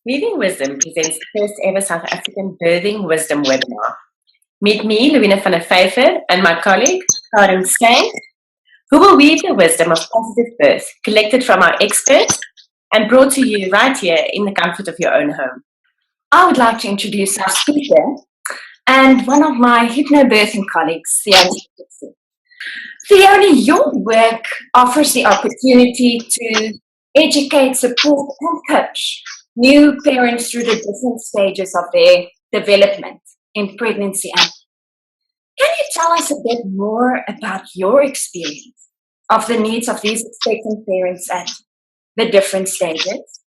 Weaving Wisdom presents the first ever South African Birthing Wisdom webinar. Meet me, Louine van der Vyver, and my colleague, Karin who will weave the wisdom of positive birth, collected from our experts and brought to you right here in the comfort of your own home. I would like to introduce our speaker and one of my hypnobirthing colleagues, Theoni. Theoni, your work offers the opportunity to educate, support, and coach new parents through the different stages of their development in pregnancy. And can you tell us a bit more about your experience of the needs of these expectant parents at the different stages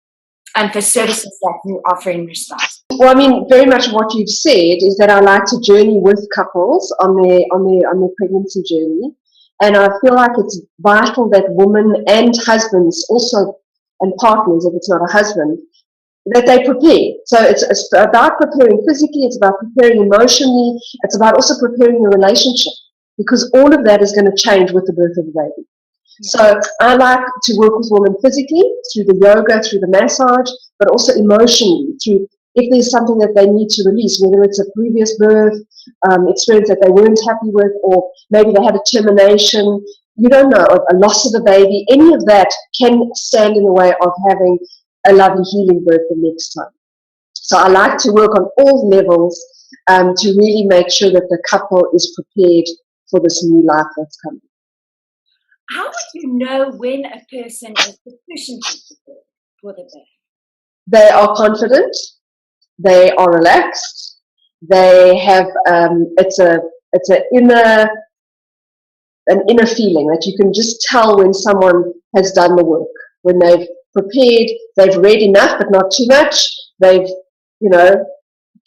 and the services that you offer in response? Well, I mean, very much what you've said is that I like to journey with couples on their pregnancy journey, and I feel like it's vital that women and husbands also, and partners, if it's not a husband, that they prepare. So it's about preparing physically, it's about preparing emotionally, it's about also preparing the relationship, because all of that is going to change with the birth of the baby. Yeah. So I like to work with women physically, through the yoga, through the massage, but also emotionally, through if there's something that they need to release, whether it's a previous birth experience that they weren't happy with, or maybe they had a termination, you don't know, a loss of a baby, any of that can stand in the way of having a lovely healing birth the next time. So I like to work on all levels to really make sure that the couple is prepared for this new life that's coming. How would you know when a person is sufficiently prepared for the birth? They are confident, they are relaxed, they have it's an inner feeling that you can just tell when someone has done the work, when they've prepared, they've read enough but not too much, they've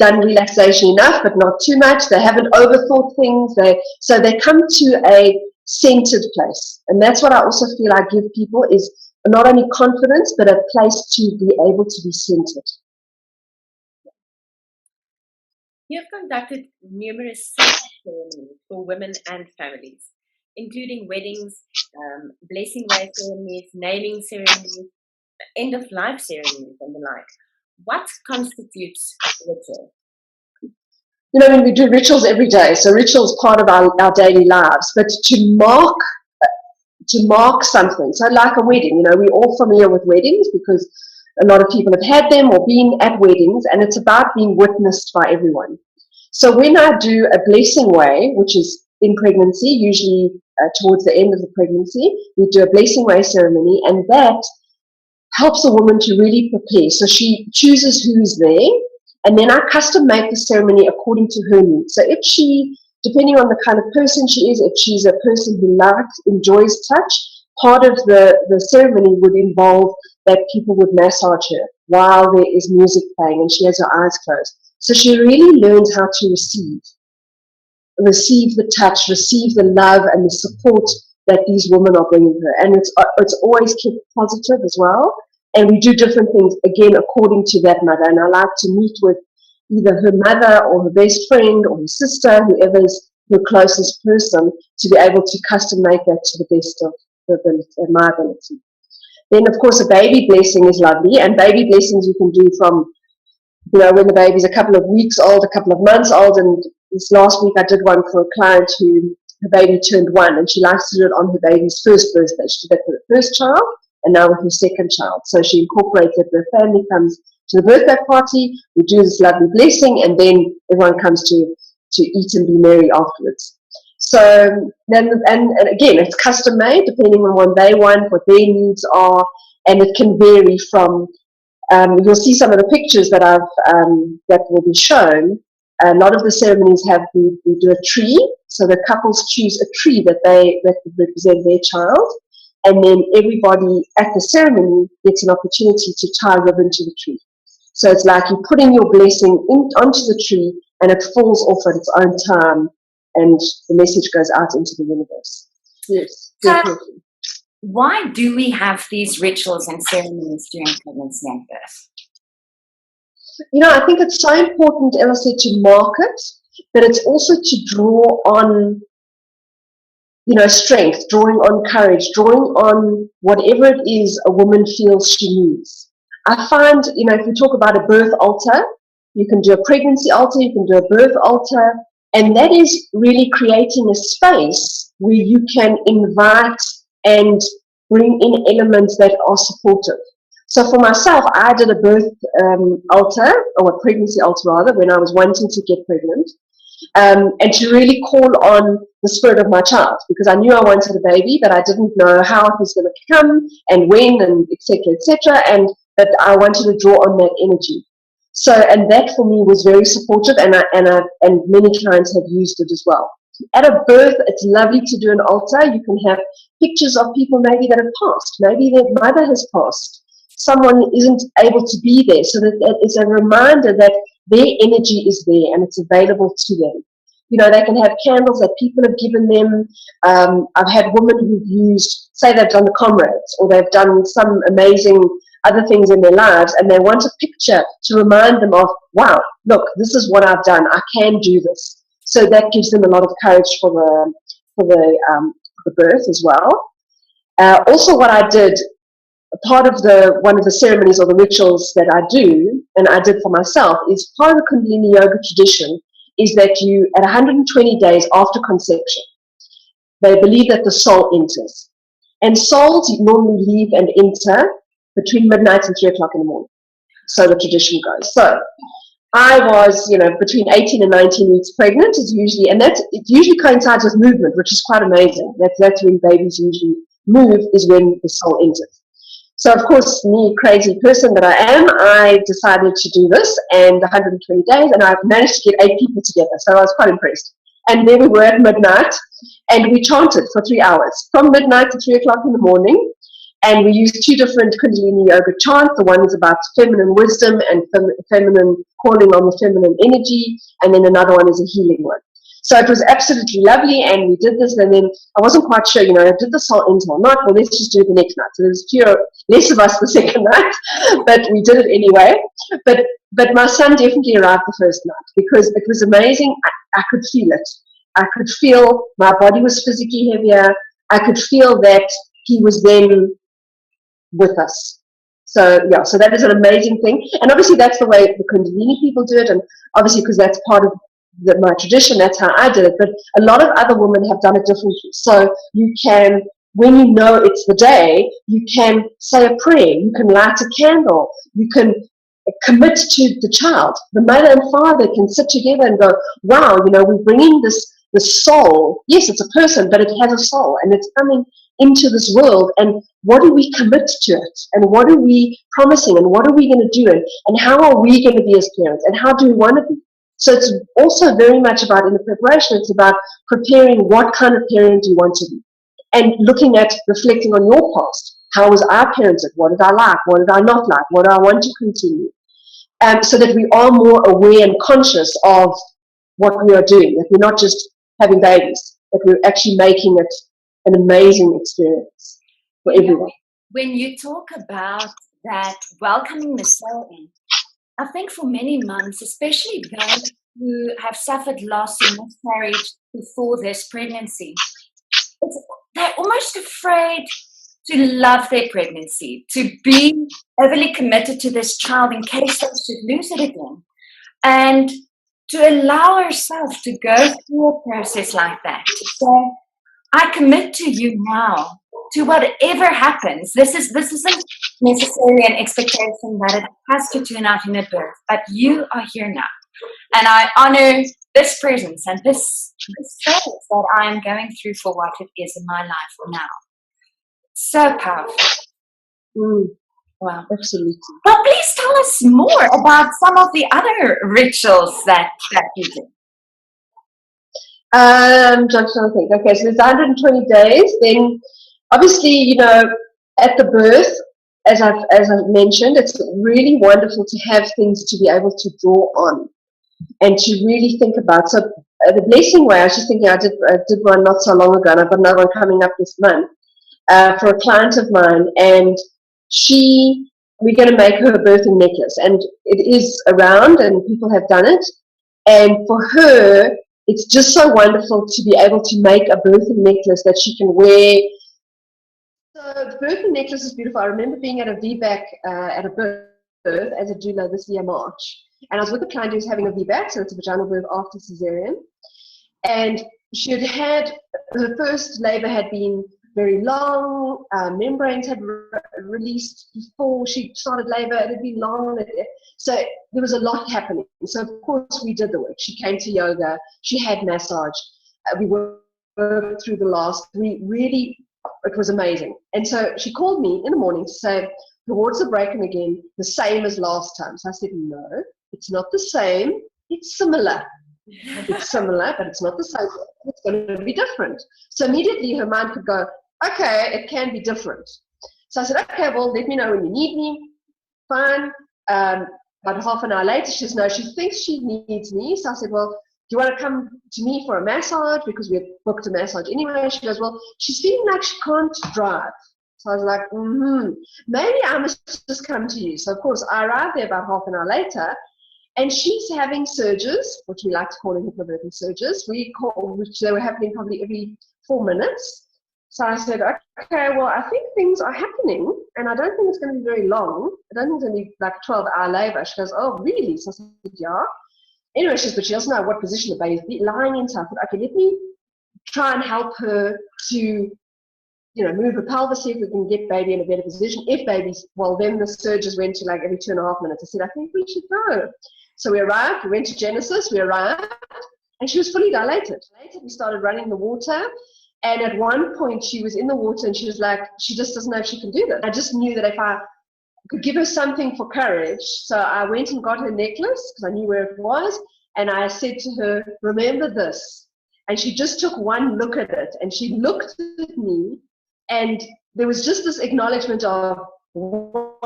done relaxation enough but not too much, they haven't overthought things, so they come to a centered place. And that's what I also feel I give people, is not only confidence but a place to be able to be centered. You have conducted numerous ceremonies for women and families, including weddings, blessing way ceremonies, naming ceremonies, end-of-life ceremonies, and the like. What constitutes ritual? We do rituals every day, so ritual is part of our daily lives. But to mark something, so like a wedding, we're all familiar with weddings because a lot of people have had them or been at weddings, and it's about being witnessed by everyone. So when I do a blessing way, which is in pregnancy, usually towards the end of the pregnancy, we do a blessing way ceremony, and that helps a woman to really prepare. So she chooses who's there, and then I custom make the ceremony according to her needs. So if she, depending on the kind of person she is, if she's a person who enjoys touch, part of the ceremony would involve that people would massage her while there is music playing and she has her eyes closed. So she really learns how to receive the touch, receive the love and the support that these women are bringing her. And it's always kept positive as well. And we do different things, again, according to that mother. And I like to meet with either her mother or her best friend or her sister, whoever is her closest person, to be able to custom make that to the best of my ability. Then, of course, a baby blessing is lovely. And baby blessings you can do from, when the baby's a couple of weeks old, a couple of months old. And this last week I did one for a client who, her baby turned 1, and she likes to do it on her baby's first birthday. She did that for the first child, and now with her second child. So she incorporated, the family comes to the birthday party, we do this lovely blessing, and then everyone comes to eat and be merry afterwards. So then, and again, it's custom made depending on what they want, what their needs are, and it can vary from. You'll see some of the pictures that that will be shown. A lot of the ceremonies we do a tree, so the couples choose a tree that represent their child, and then everybody at the ceremony gets an opportunity to tie a ribbon to the tree. So it's like you're putting your blessing onto the tree, and it falls off at its own time, and the message goes out into the universe. Yes, definitely. Why do we have these rituals and ceremonies during pregnancy and birth? I think it's so important, Ella said, to mark it, but it's also to draw on, strength, drawing on courage, drawing on whatever it is a woman feels she needs. I find, you know, if we talk about a birth altar, you can do a pregnancy altar, you can do a birth altar, and that is really creating a space where you can invite and bring in elements that are supportive. So for myself, I did a birth altar, or a pregnancy altar rather, when I was wanting to get pregnant, and to really call on the spirit of my child, because I knew I wanted a baby, but I didn't know how it was going to come and when, and etc., and that I wanted to draw on that energy. So, and that for me was very supportive, and many clients have used it as well. At a birth, it's lovely to do an altar. You can have pictures of people maybe that have passed, maybe their mother has passed, someone isn't able to be there, so that it's a reminder that their energy is there and it's available to them. You know, they can have candles that people have given them. I've had women who've used, say they've done the comrades, or they've done some amazing other things in their lives, and they want a picture to remind them of, wow, look, this is what I've done, I can do this. So that gives them a lot of courage for the birth as well. Also what I did, part of one of the ceremonies or the rituals that I do, and I did for myself, is part of the Kundalini yoga tradition, is that you, at 120 days after conception, they believe that the soul enters. And souls normally leave and enter between midnight and 3 o'clock in the morning. So the tradition goes. So I was, you know, between 18 and 19 weeks pregnant is usually, and it usually coincides with movement, which is quite amazing. That's when babies usually move, is when the soul enters. So, of course, me, crazy person that I am, I decided to do this, and 120 days, and I managed to get 8 people together, so I was quite impressed. And there we were at midnight, and we chanted for 3 hours, from midnight to 3 o'clock in the morning, and we used 2 different Kundalini yoga chants. The one is about feminine wisdom and feminine, calling on the feminine energy, and then another one is a healing one. So it was absolutely lovely, and we did this, and then I wasn't quite sure, you know, did the soul enter or not? Well, let's just do it the next night. So there was less of us the second night, but we did it anyway. But my son definitely arrived the first night, because it was amazing. I could feel it. I could feel my body was physically heavier. I could feel that he was then with us. So yeah, so that is an amazing thing. And obviously that's the way the Kundalini people do it, and obviously because that's part of my tradition, that's how I did it. But a lot of other women have done it differently. So you can, when you know it's the day, you can say a prayer, you can light a candle, you can commit to the child. The mother and father can sit together and go, wow, you know, we're bringing the soul. Yes, it's a person, but it has a soul, and it's coming into this world, and what do we commit to it, and what are we promising, and what are we going to do, and how are we going to be as parents, and how do we want to be? So it's also very much about, in the preparation, it's about preparing what kind of parent you want to be, and looking at, reflecting on your past. How was I parented? What did I like? What did I not like? What do I want to continue? So that we are more aware and conscious of what we are doing, that we're not just having babies, that we're actually making it an amazing experience for everyone. When you talk about that, welcoming the soul in, I think for many moms, especially those who have suffered loss and miscarriage before this pregnancy, they're almost afraid to love their pregnancy, to be overly committed to this child in case they should lose it again, and to allow ourselves to go through a process like that. So I commit to you now, to whatever happens. This isn't necessarily an expectation that it has to turn out in a birth, but you are here now. And I honor this presence and this phase that I am going through for what it is in my life now. So powerful. Wow, absolutely. Well, please tell us more about some of the other rituals that you do. I'm trying to think. Okay, so there's 120 days. Then, obviously, you know, at the birth, as I've mentioned, it's really wonderful to have things to be able to draw on and to really think about. So, the blessing way, I was just thinking, I did one not so long ago, and I've got another one coming up this month for a client of mine, and we're going to make her a birthing necklace, and it is around, and people have done it, and for her, it's just so wonderful to be able to make a birthing necklace that she can wear. So the birthing necklace is beautiful. I remember being at a VBAC at a birth birth as a doula this year, March. And I was with a client who was having a VBAC, so it's a vaginal birth after cesarean. And she had had, her first labor had been very long, membranes had released before she started labor, it had been long, so there was a lot happening. So of course we did the work. She came to yoga, she had massage, we worked through the last, we really, it was amazing. And so she called me in the morning to say, her waters are breaking again, the same as last time. So I said, no, it's not the same, it's similar. It's similar, but it's not the same. It's going to be different. So immediately her mind could go, okay, it can be different. So I said, okay, well, let me know when you need me. Fine. About half an hour later, she says, no, she thinks she needs me. So I said, well, do you want to come to me for a massage? Because we had booked a massage anyway. She goes, well, she's feeling like she can't drive. So I was like, maybe I must just come to you. So of course, I arrived there about half an hour later. And she's having surges, which we like to call hypnobirthing surges. Which they were happening probably every 4 minutes. So I said, okay, well, I think things are happening, and I don't think it's going to be very long. I don't think it's going to be like 12-hour labor. She goes, oh, really? So I said, yeah. Anyway, she says, but she doesn't know what position the baby's lying in. So I said, okay, let me try and help her to, move her pelvis, see if we can get baby in a better position. If baby's, well, then the surges went to like every 2.5 minutes. I said, I think we should go. So we arrived, we went to Genesis, we arrived, and she was fully dilated. Later, we started running the water, and at one point she was in the water and she was like, she just doesn't know if she can do this. I just knew that if I could give her something for courage, so I went and got her necklace, because I knew where it was, and I said to her, remember this. And she just took one look at it, and she looked at me, and there was just this acknowledgement of, wow,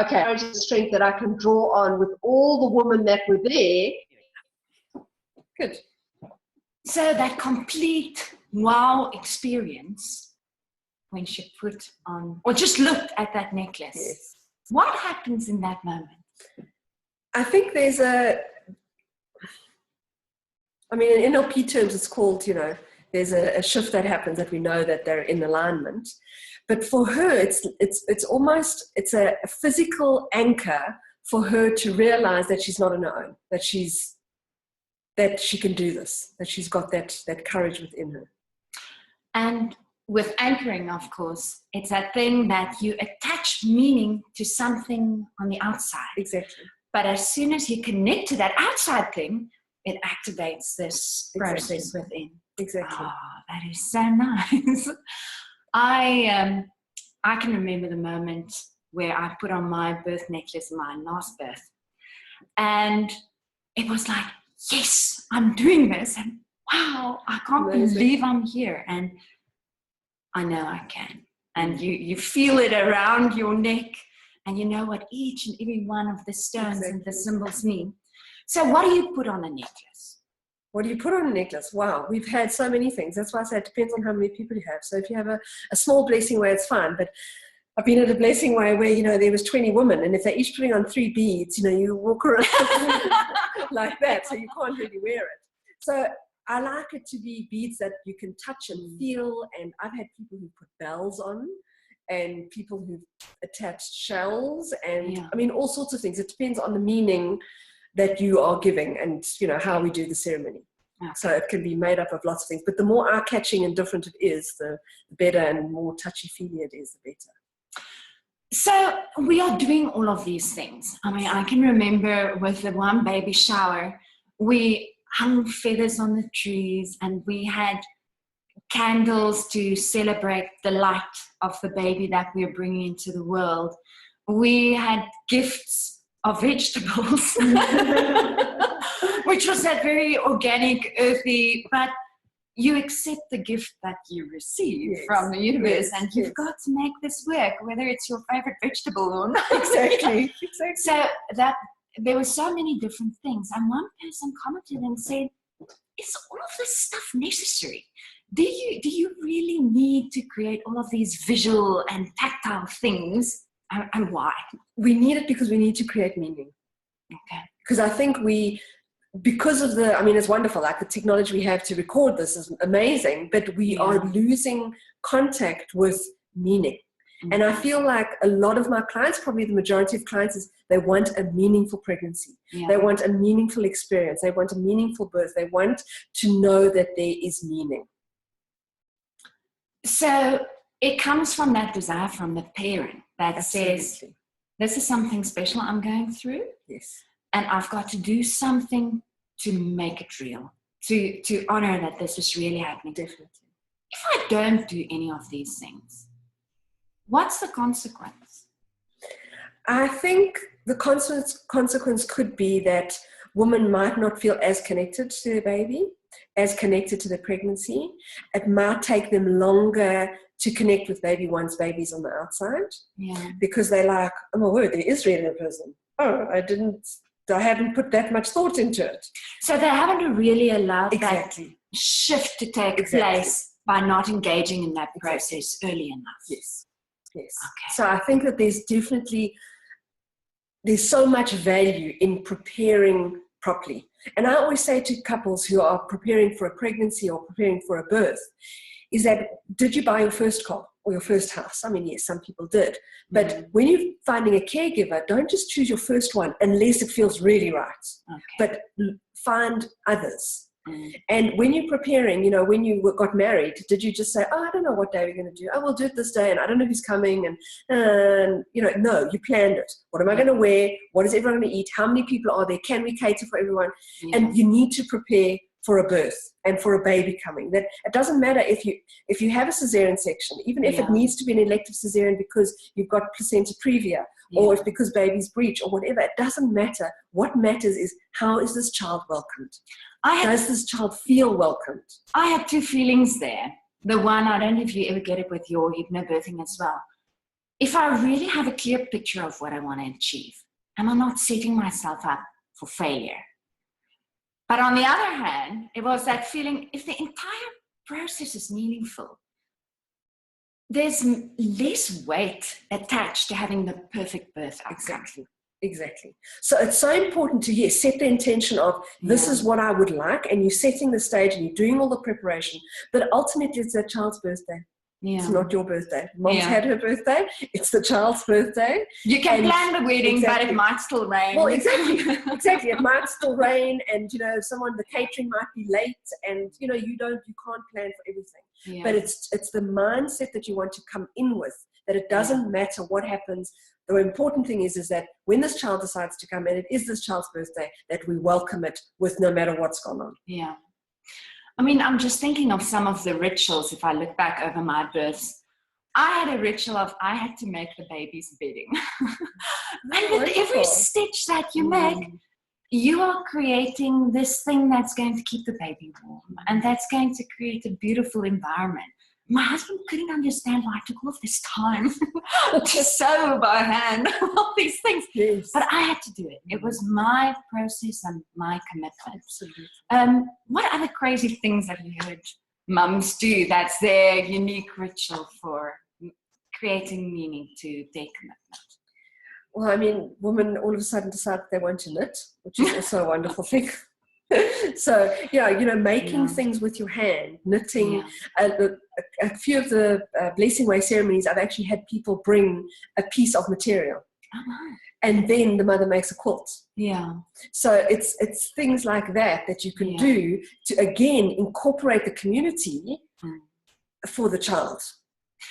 okay, I have strength that I can draw on with all the women that were there. Good. So that complete wow experience when she put on, or just looked at that necklace. Yes. What happens in that moment? I think there's in NLP terms it's called, there's a shift that happens that we know that they're in alignment. But for her, it's almost, it's a physical anchor for her to realize that she's not on her own, that she can do this, that she's got that courage within her. And with anchoring, of course, it's that thing that you attach meaning to something on the outside. Exactly. But as soon as you connect to that outside thing, it activates this process within. Exactly. Oh, that is so nice. I can remember the moment where I put on my birth necklace, my last birth, and it was like, yes, I'm doing this, and wow, I can't believe I'm here, and I know I can. And you feel it around your neck, and you know what each and every one of the stones and the symbols mean. So what do you put on a necklace? What do you put on a necklace? Wow, we've had so many things. That's why I say it depends on how many people you have. So if you have a small blessing way, it's fine. But I've been at a blessing way where, there was 20 women, and if they're each putting on 3 beads, you walk around like that, so you can't really wear it. So I like it to be beads that you can touch and feel, and I've had people who put bells on, and people who've attached shells, and all sorts of things. It depends on the meaning that you are giving and, how we do the ceremony. Okay. So it can be made up of lots of things, but the more eye-catching and different it is, the better, and more touchy-feely it is, the better. So we are doing all of these things. I can remember with the one baby shower, we hung feathers on the trees, and we had candles to celebrate the light of the baby that we are bringing into the world. We had gifts of vegetables, which was that very organic, earthy, but you accept the gift that you receive from the universe, and you've got to make this work, whether it's your favorite vegetable or not. Exactly. So that there were so many different things, and one person commented and said, is all of this stuff necessary? Do you really need to create all of these visual and tactile things, and why? We need it because we need to create meaning. Okay. Because I think because of it's wonderful, like the technology we have to record this is amazing, but we are losing contact with meaning. And I feel like a lot of my clients, probably the majority of clients, is they want a meaningful pregnancy. They want a meaningful experience. They want a meaningful birth. They want to know that there is meaning. So it comes from that desire from the parent that Absolutely. says, this is something special I'm going through. Yes. And I've got to do something to make it real, to honor that this is really happening. Definitely. If I don't do any of these things, what's the consequence? I think the consequence could be that women might not feel as connected to their baby, as connected to the pregnancy. It might take them longer to connect with baby once baby's on the outside. Yeah. Because they're like, oh my word, there is really a person. Oh, I hadn't put that much thought into it. So they haven't really allowed Exactly. that shift to take Exactly. place by not engaging in that process early enough. Yes. Yes. Okay. So I think that there's so much value in preparing properly. And I always say to couples who are preparing for a pregnancy or preparing for a birth, is that, did you buy your first car or your first house? I mean, yes, some people did. But when you're finding a caregiver, don't just choose your first one unless it feels really right. Okay. But find others. And when you're preparing, when you got married, did you just say, oh, I don't know what day we're going to do. Oh, we'll do it this day, and I don't know who's coming. And no, you planned it. What am I going to wear? What is everyone going to eat? How many people are there? Can we cater for everyone? Yeah. And you need to prepare for a birth and for a baby coming. That it doesn't matter if you have a cesarean section, even if it needs to be an elective cesarean because you've got placenta previa, or if because baby's breech or whatever. It doesn't matter. What matters is, how is this child welcomed? Does this child feel welcomed? I had two feelings there. The one, I don't know if you ever get it with your hypnobirthing as well. If I really have a clear picture of what I want to achieve, am I not setting myself up for failure? But on the other hand, it was that feeling, if the entire process is meaningful, there's less weight attached to having the perfect birth outcome. Exactly. So it's so important to set the intention of, this is what I would like, and you're setting the stage and you're doing all the preparation. But ultimately, it's that child's birthday. Yeah. It's not your birthday. Mom's had her birthday. It's the child's birthday. You can plan the wedding, but it might still rain. Well, exactly. It might still rain, and the catering might be late, and you can't plan for everything. Yeah. But it's the mindset that you want to come in with, that it doesn't matter what happens. The important thing is that when this child decides to come, and it is this child's birthday, that we welcome it with no matter what's gone on. Yeah. I mean, I'm just thinking of some of the rituals. If I look back over my births, I had a ritual of, I had to make the baby's bedding. And with every stitch that you make, you are creating this thing that's going to keep the baby warm, and that's going to create a beautiful environment. My husband couldn't understand why I took all of this time to sew by hand, all these things. Yes. But I had to do it. It was my process and my commitment. Absolutely. What other crazy things have you heard mums do that's their unique ritual for creating meaning to their commitment? Well, I mean, women all of a sudden decide that they want to knit, which is also a wonderful thing. So, making things with your hand, knitting. A few of the blessing way ceremonies, I've actually had people bring a piece of material. And then the mother makes a quilt. Yeah. So it's things like that you can do to, again, incorporate the community for the child.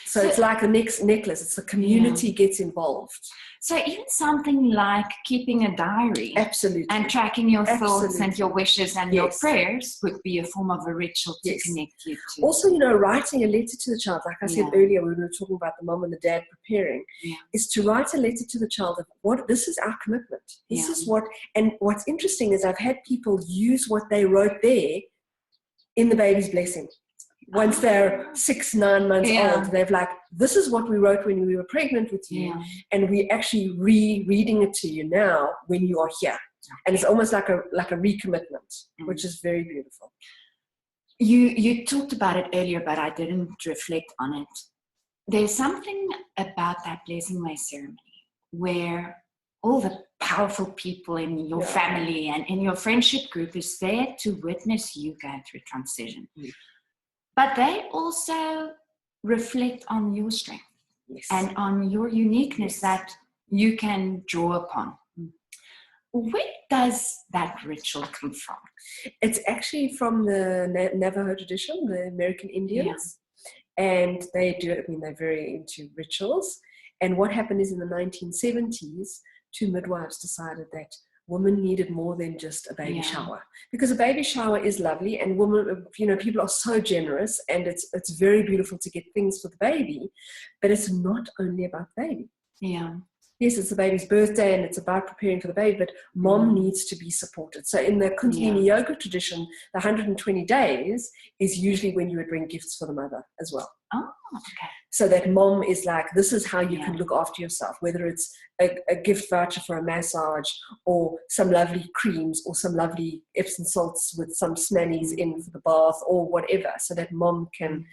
So it's like a necklace. It's the community gets involved. So even something like keeping a diary. Absolutely. And tracking your thoughts and your wishes and your prayers would be a form of a ritual to connect you to. Also, writing a letter to the child, like I said earlier when we were talking about the mom and the dad preparing, is to write a letter to the child of this is our commitment. This is what, and what's interesting is I've had people use what they wrote there in the baby's blessing. Once they're 6-9 months old, they're like, this is what we wrote when we were pregnant with you, and we're actually rereading it to you now when you are here. And it's almost like a recommitment, which is very beautiful. You talked about it earlier, but I didn't reflect on it. There's something about that blessing way ceremony where all the powerful people in your family and in your friendship group is there to witness you going through transition. But they also reflect on your strength Yes. and on your uniqueness that you can draw upon. Where does that ritual come from? It's actually from the Navajo tradition, the American Indians. And they do it, I mean, they're very into rituals. And what happened is in the 1970s, two midwives decided that women needed more than just a baby shower, because a baby shower is lovely, and women, people are so generous, and it's very beautiful to get things for the baby, but it's not only about the baby. Yes, it's the baby's birthday and it's about preparing for the baby, but mom needs to be supported. So in the Kundalini yoga tradition, the 120 days is usually when you would bring gifts for the mother as well. Oh, okay. So that mom is like, this is how you can look after yourself, whether it's a gift voucher for a massage or some lovely creams or some lovely Epsom salts with some smellies in for the bath or whatever, so that mom can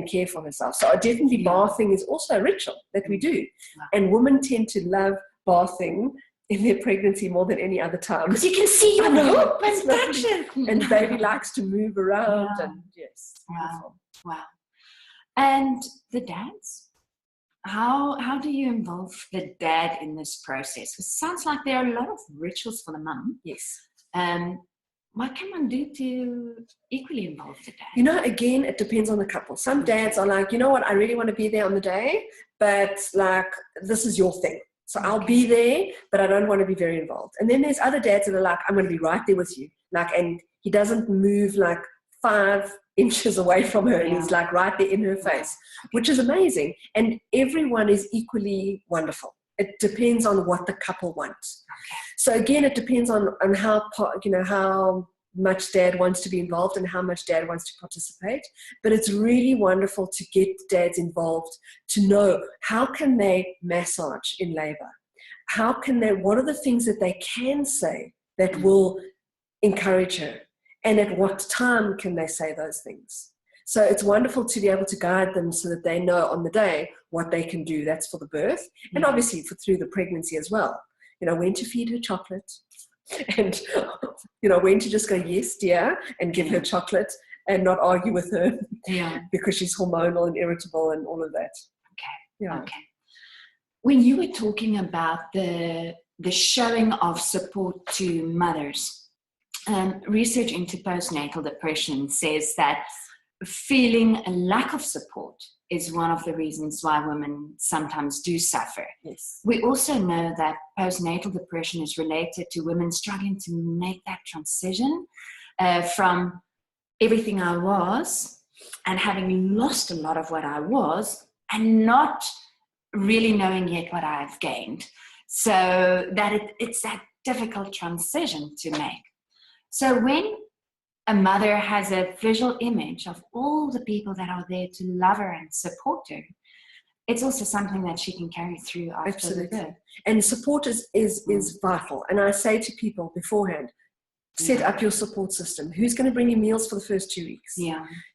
care for herself. So definitely bathing is also a ritual that we do. And women tend to love bathing in their pregnancy more than any other time. Because you can see your hoop and touch it. And the baby likes to move around. And yes. Wow. And the dads? How do you involve the dad in this process? Because it sounds like there are a lot of rituals for the mum. Yes. What can one do to equally involve the dad? Again, it depends on the couple. Some dads are like, you know what, I really want to be there on the day, but like, this is your thing. So I'll be there, but I don't want to be very involved. And then there's other dads that are like, I'm going to be right there with you. And he doesn't move like 5 inches away from her, and he's like right there in her face, which is amazing. And everyone is equally wonderful. It depends on what the couple wants. So again, it depends on how much dad wants to be involved and how much dad wants to participate. But it's really wonderful to get dads involved, to know how can they massage in labor? What are the things that they can say that will encourage her? And at what time can they say those things? So it's wonderful to be able to guide them so that they know on the day what they can do. That's for the birth, and obviously through the pregnancy as well. When to feed her chocolate, and when to just go, yes, dear, and give her chocolate and not argue with her because she's hormonal and irritable and all of that. Okay. When you were talking about the showing of support to mothers, research into postnatal depression says that feeling a lack of support is one of the reasons why women sometimes do suffer. Yes. We also know that postnatal depression is related to women struggling to make that transition from everything I was and having lost a lot of what I was and not really knowing yet what I've gained. So that it's that difficult transition to make. So when a mother has a visual image of all the people that are there to love her and support her, it's also something that she can carry through after the birth. And support is vital. And I say to people beforehand, set up your support system. Who's going to bring you meals for the first 2 weeks?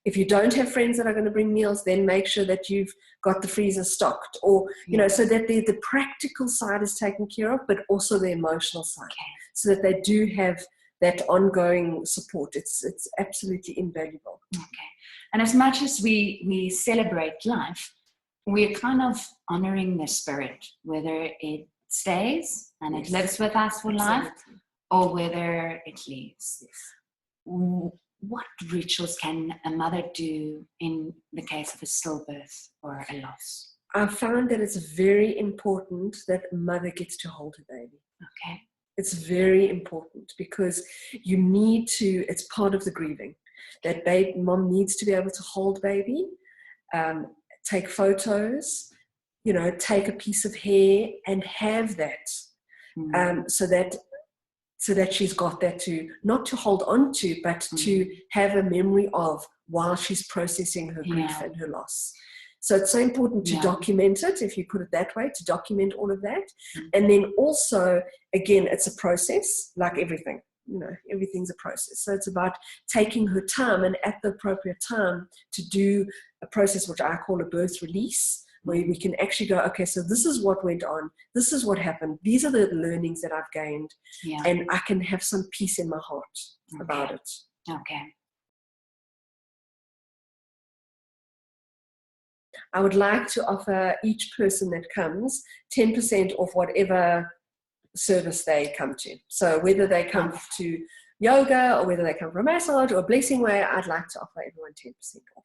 If you don't have friends that are going to bring meals, then make sure that you've got the freezer stocked, or so that the practical side is taken care of, but also the emotional side, so that they do have that ongoing support. It's absolutely invaluable. And as much as we celebrate life, we're kind of honoring the spirit, whether it stays and it lives with us for life, or whether it leaves. What rituals can a mother do in the case of a stillbirth or a loss? I found that it's very important that a mother gets to hold her baby. It's very important, because you need to, it's part of the grieving. That mom needs to be able to hold baby, take photos, take a piece of hair and have that, so that she's got that to, not to hold on to, but to have a memory of while she's processing her grief and her loss. So it's so important to document it, if you put it that way, to document all of that. And then also, again, it's a process, like everything. Everything's a process. So it's about taking her time, and at the appropriate time to do a process which I call a birth release, where we can actually go, okay, so this is what went on, this is what happened, these are the learnings that I've gained, and I can have some peace in my heart about it. I would like to offer each person that comes 10% off whatever service they come to. So whether they come to yoga or whether they come for a massage or a blessing way, I'd like to offer everyone 10% off.